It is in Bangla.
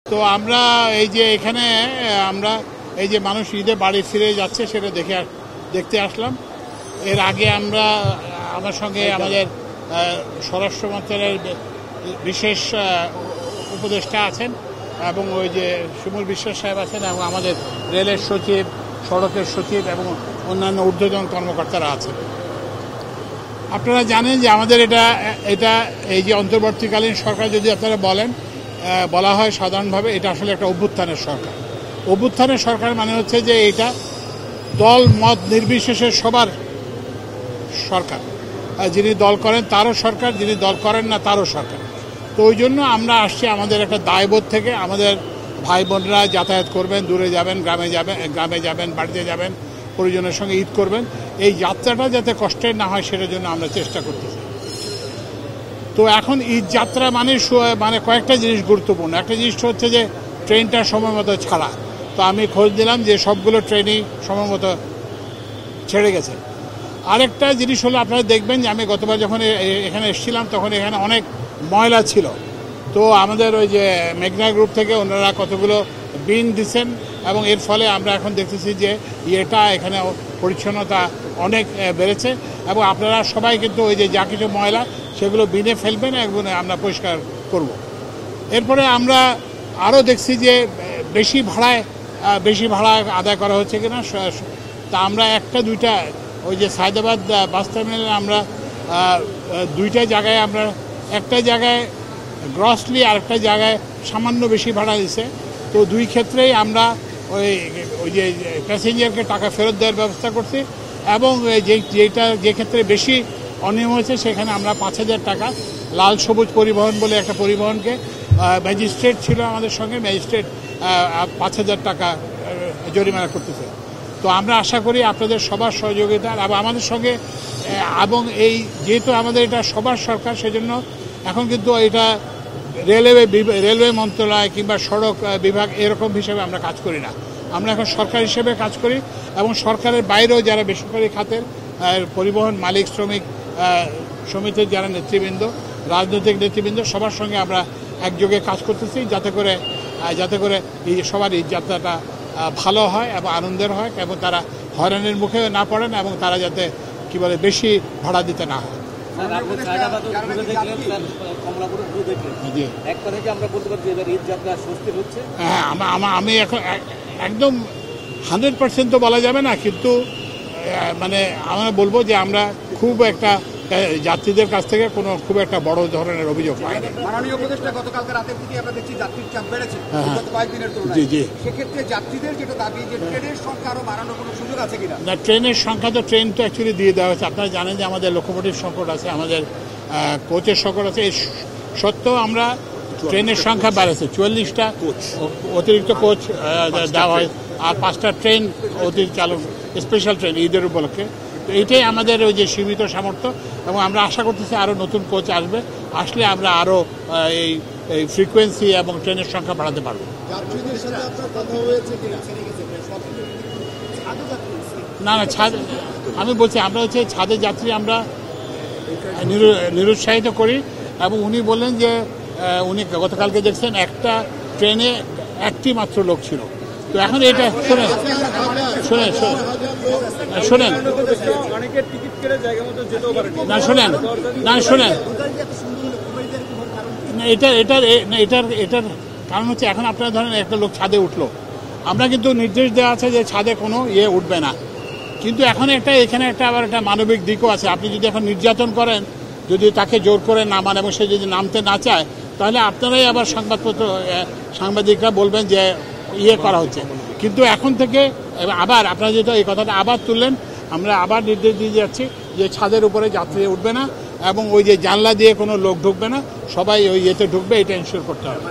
তো আমরা এই যে এখানে আমরা এই যে মানুষ ঈদে বাড়ি ফিরে যাচ্ছে সেটা দেখতে আসলাম। এর আগে আমার সঙ্গে আমাদের স্বরাষ্ট্র মন্ত্রণালয়ের বিশেষ উপদেষ্টা আছেন এবং ওই যে শিমুল বিশ্বাস সাহেব আছেন এবং আমাদের রেলের সচিব, সড়কের সচিব এবং অন্যান্য ঊর্ধ্বতন কর্মকর্তারা আছেন। আপনারা জানেন যে আমাদের এটা এই যে অন্তর্বর্তীকালীন সরকার যদি আপনারা বলা হয় সাধারণভাবে এটা আসলে একটা অভ্যুত্থানের সরকার। অভ্যুত্থানের সরকার মানে হচ্ছে যে এটা দল মত নির্বিশেষে সবার সরকার, যিনি দল করেন তারও সরকার, যিনি দল করেন না তারও সরকার। তো ওই জন্য আমরা আসছি আমাদের একটা দায়বোধ থেকে। আমাদের ভাই বোনরা যাতায়াত করবেন, দূরে যাবেন, গ্রামে যাবেন, বাড়িতে যাবেন, পরিজনের সঙ্গে ঈদ করবেন, এই যাত্রাটা যাতে কষ্টের না হয় সেটার জন্য আমরা চেষ্টা করতেছি। তো এখন ঈদ যাত্রা মানে কয়েকটা জিনিস গুরুত্বপূর্ণ। একটা জিনিস হচ্ছে যে ট্রেনটা সময় মতো ছাড়া। তো আমি খোঁজ দিলাম যে সবগুলো ট্রেনই সময় মতো ছেড়ে গেছে। আরেকটা জিনিস হলো আপনারা দেখবেন যে আমি গতবার যখন এখানে এসেছিলাম তখন এখানে অনেক ময়লা ছিল। তো আমাদের ওই যে মেঘনা গ্রুপ থেকে ওনারা কতগুলো বিন দিচ্ছেন এবং এর ফলে আমরা এখন দেখতেছি যে এখানে পরিচ্ছন্নতা অনেক বেড়েছে এবং আপনারা সবাই কিন্তু ওই যে যা কিছু ময়লা সেগুলো বিনে ফেলবেন এবং আমরা পরিষ্কার করব। এরপরে আমরা আরও দেখছি যে বেশি ভাড়া আদায় করা হচ্ছে কিনা। তা আমরা একটা দুইটা ওই যে সায়দাবাদ বাস টার্মিনালে আমরা দুইটা জায়গায় আমরা একটা জায়গায় গ্রসলি আর একটা জায়গায় সামান্য বেশি ভাড়া দিছে। তো দুই ক্ষেত্রেই আমরা ওই যে প্যাসেঞ্জারকে টাকা ফেরত দেওয়ার ব্যবস্থা করছি এবং যে ক্ষেত্রে বেশি অনিয়ম হয়েছে সেখানে আমরা 5,000 টাকা লাল সবুজ পরিবহন বলে একটা পরিবহনকে ম্যাজিস্ট্রেট ছিল আমাদের সঙ্গে, ম্যাজিস্ট্রেট 5,000 টাকা জরিমানা করতেছে। তো আমরা আশা করি আপনাদের সবার সহযোগিতা এবং আমাদের সঙ্গে এবং যেহেতু আমাদের এটা সবার সরকার সেজন্য এখন কিন্তু এটা রেলওয়ে মন্ত্রণালয় কিংবা সড়ক বিভাগ এরকম হিসেবে আমরা কাজ করি না। আমরা এখন সরকার হিসেবে কাজ করি এবং সরকারের বাইরেও যারা বেসরকারি খাতের পরিবহন মালিক, শ্রমিক সমিতির যারা নেতৃবৃন্দ, রাজনৈতিক নেতৃবৃন্দ সবার সঙ্গে আমরা একযোগে কাজ করতেছি যাতে করে এই সবার এই যাত্রাটা ভালো হয় এবং আনন্দের হয় এবং তারা হয়রানির মুখে না পড়েন এবং তারা যাতে বেশি ভাড়া দিতে না হয়। হ্যাঁ, আমি এখন একদম 100% তো বলা যাবে না, কিন্তু মানে আমরা বলবো যে আমরা খুব একটা যাত্রীদের কাছ থেকে খুব একটা বড় ধরনের অভিযোগ পাইনি। মাননীয় উপদেষ্টা গতকালকে রাতের দিকে আমরা দেখছি যাত্রীর চাপ বেড়েছে গত কয়েকদিনের তুলনায়। সেক্ষেত্রে যাত্রীদের যেটা দাবি যে ট্রেনের সংখ্যা আরো বাড়ানোর কোনো সুযোগ আছে কিনা? না, ট্রেনের সংখ্যা তো ট্রেন তো অ্যাকচুয়ালি দিয়ে দেওয়া হয়েছে। আপনারা জানেন যে আমাদের লোকোমোটিভ সংকট আছে, আমাদের কোচের সংকট আছে। এই সত্ত্বেও আমরা ট্রেনের সংখ্যা বাড়াচ্ছে। 44টা অতিরিক্ত কোচ দেওয়া হয় আর 5টা ট্রেন অতিরিক্ত চালক, স্পেশাল ট্রেন ঈদের উপলক্ষে। তো এইটাই আমাদের ওই যে সীমিত সামর্থ্য এবং আমরা আশা করতেছি আরও নতুন কোচ আসলে আমরা আরও এই ফ্রিকোয়েন্সি এবং ট্রেনের সংখ্যা বাড়াতে পারবো। না, আমি বলছি আমরা ছাদের যাত্রী আমরা নিরুৎসাহিত করি এবং উনি বললেন যে উনি গতকালকে দেখছেন একটা ট্রেনে একটি মাত্র লোক ছিল। তো এখন এটা শোনেন এটার কারণ হচ্ছে এখন আপনারা ধরেন একটা লোক ছাদে উঠলো, আমরা কিন্তু নির্দেশ দেওয়া আছে যে ছাদে কোনো উঠবে না, কিন্তু এখন এখানে আবার একটা মানবিক দিকও আছে। আপনি যদি এখন নির্যাতন করেন, যদি তাকে জোর করে নামান এবং সে যদি নামতে না চায় তাহলে আপনারাই আবার সাংবাদিকরা বলবেন যে করা হচ্ছে। কিন্তু এখন থেকে আবার আপনারা যেটা এই কথাটা আবার তুললেন, আমরা আবার নির্দেশ দিয়ে যাচ্ছি যে ছাদের উপরে যাত্রী উঠবে না এবং ওই যে জানলা দিয়ে কোনো লোক ঢুকবে না, সবাই ওই ঢুকবে, এটা এনশিওর করতে হবে।